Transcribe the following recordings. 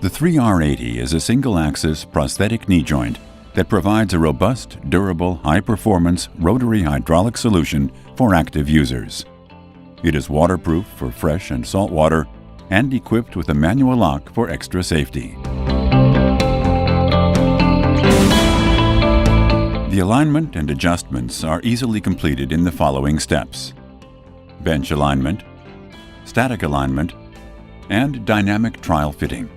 The 3R80 is a single-axis prosthetic knee joint that provides a robust, durable, high-performance rotary hydraulic solution for active users. It is waterproof for fresh and salt water and equipped with a manual lock for extra safety. The alignment and adjustments are easily completed in the following steps: bench alignment, static alignment, and dynamic trial fitting.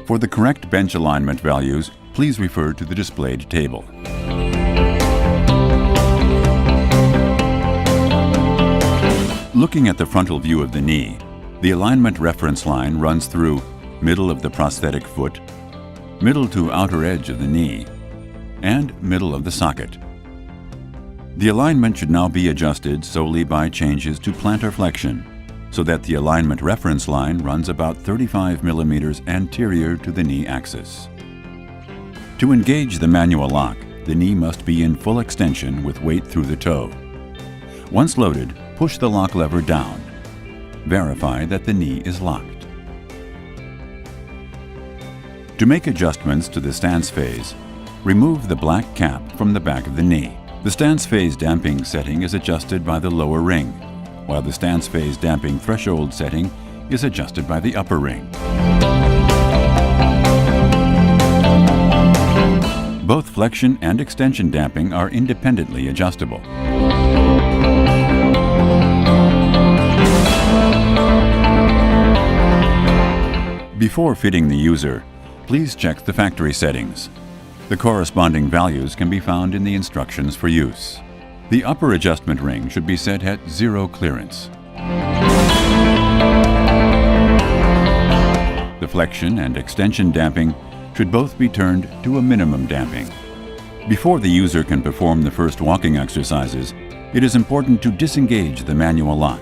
For the correct bench alignment values, please refer to the displayed table. Looking at the frontal view of the knee, the alignment reference line runs through middle of the prosthetic foot, middle to outer edge of the knee, and middle of the socket. The alignment should now be adjusted solely by changes to plantar flexion, so that the alignment reference line runs about 35 millimeters anterior to the knee axis. To engage the manual lock, the knee must be in full extension with weight through the toe. Once loaded, push the lock lever down. Verify that the knee is locked. To make adjustments to the stance phase, remove the black cap from the back of the knee. The stance phase damping setting is adjusted by the lower ring, while the stance phase damping threshold setting is adjusted by the upper ring. Both flexion and extension damping are independently adjustable. Before fitting the user, please check the factory settings. The corresponding values can be found in the instructions for use. The upper adjustment ring should be set at 0 clearance. The flexion and extension damping should both be turned to a minimum damping. Before the user can perform the first walking exercises, it is important to disengage the manual lock.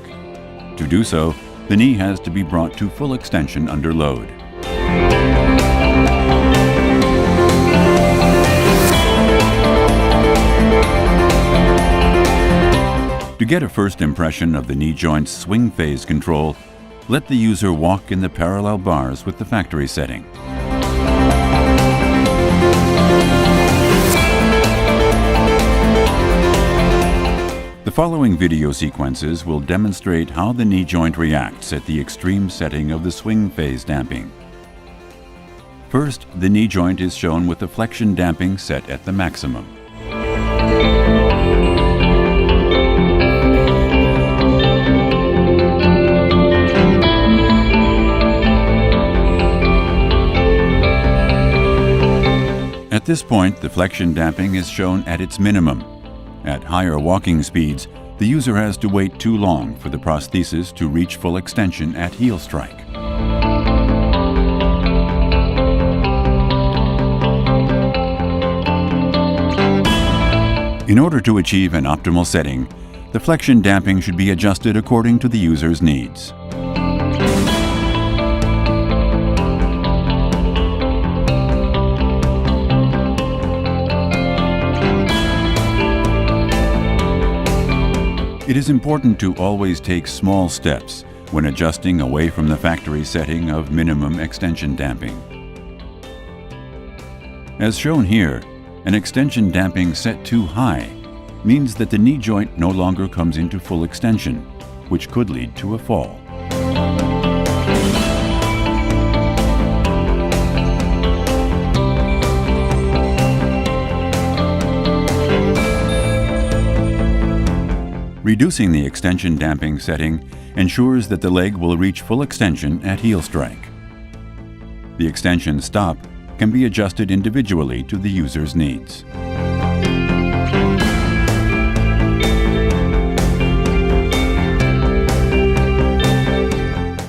To do so, the knee has to be brought to full extension under load. To get a first impression of the knee joint's swing phase control, let the user walk in the parallel bars with the factory setting. The following video sequences will demonstrate how the knee joint reacts at the extreme setting of the swing phase damping. First, the knee joint is shown with the flexion damping set at the maximum. At this point, the flexion damping is shown at its minimum. At higher walking speeds, the user has to wait too long for the prosthesis to reach full extension at heel strike. In order to achieve an optimal setting, the flexion damping should be adjusted according to the user's needs. It is important to always take small steps when adjusting away from the factory setting of minimum extension damping. As shown here, an extension damping set too high means that the knee joint no longer comes into full extension, which could lead to a fall. Reducing the extension damping setting ensures that the leg will reach full extension at heel strike. The extension stop can be adjusted individually to the user's needs.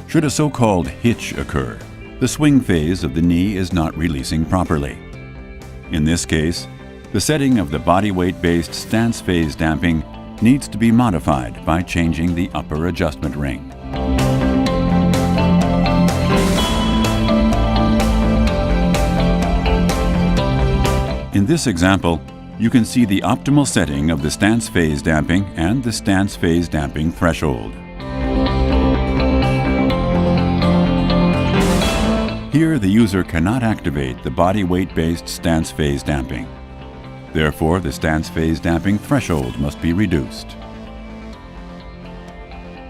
Should a so-called hitch occur, the swing phase of the knee is not releasing properly. In this case, the setting of the body weight-based stance phase damping needs to be modified by changing the upper adjustment ring. In this example, you can see the optimal setting of the stance phase damping and the stance phase damping threshold. Here, the user cannot activate the body weight-based stance phase damping. Therefore, the stance phase damping threshold must be reduced.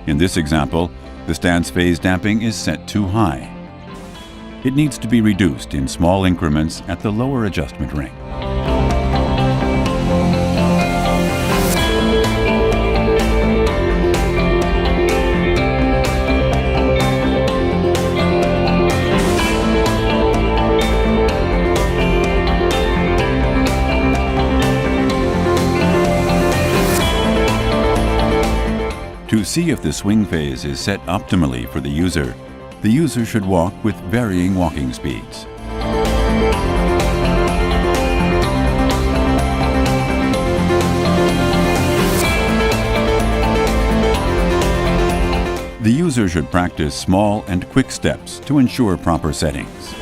In this example, the stance phase damping is set too high. It needs to be reduced in small increments at the lower adjustment ring. To see if the swing phase is set optimally for the user should walk with varying walking speeds. The user should practice small and quick steps to ensure proper settings.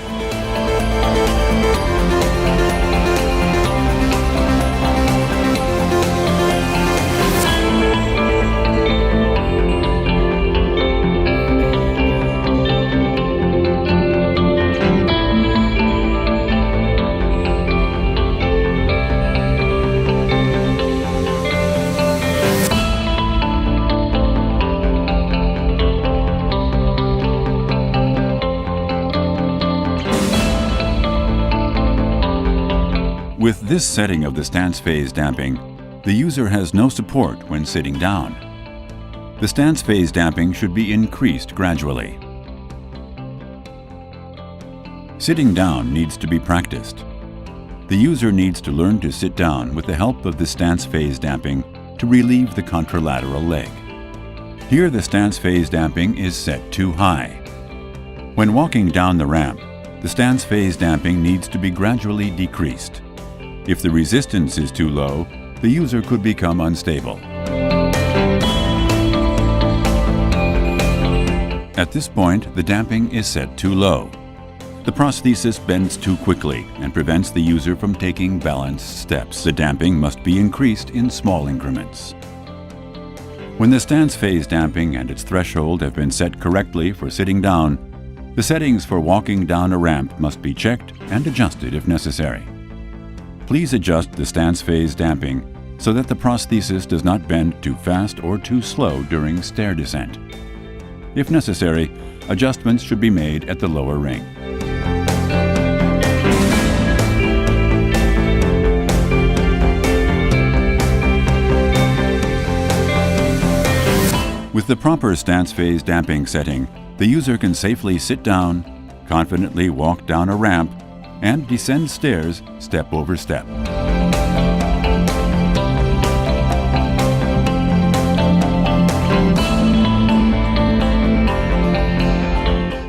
With this setting of the stance phase damping, the user has no support when sitting down. The stance phase damping should be increased gradually. Sitting down needs to be practiced. The user needs to learn to sit down with the help of the stance phase damping to relieve the contralateral leg. Here, the stance phase damping is set too high. When walking down the ramp, the stance phase damping needs to be gradually decreased. If the resistance is too low, the user could become unstable. At this point, the damping is set too low. The prosthesis bends too quickly and prevents the user from taking balanced steps. The damping must be increased in small increments. When the stance phase damping and its threshold have been set correctly for sitting down, the settings for walking down a ramp must be checked and adjusted if necessary. Please adjust the stance phase damping so that the prosthesis does not bend too fast or too slow during stair descent. If necessary, adjustments should be made at the lower ring. With the proper stance phase damping setting, the user can safely sit down, confidently walk down a ramp, and descend stairs step over step.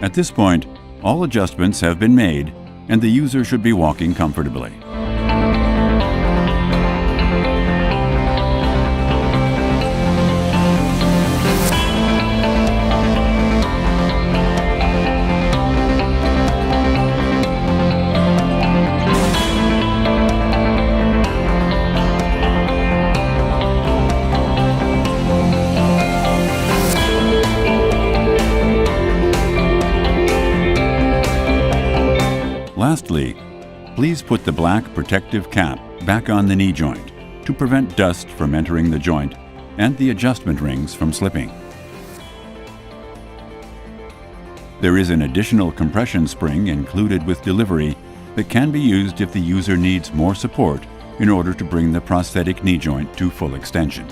At this point, all adjustments have been made and the user should be walking comfortably. Lastly, please put the black protective cap back on the knee joint to prevent dust from entering the joint and the adjustment rings from slipping. There is an additional compression spring included with delivery that can be used if the user needs more support in order to bring the prosthetic knee joint to full extension.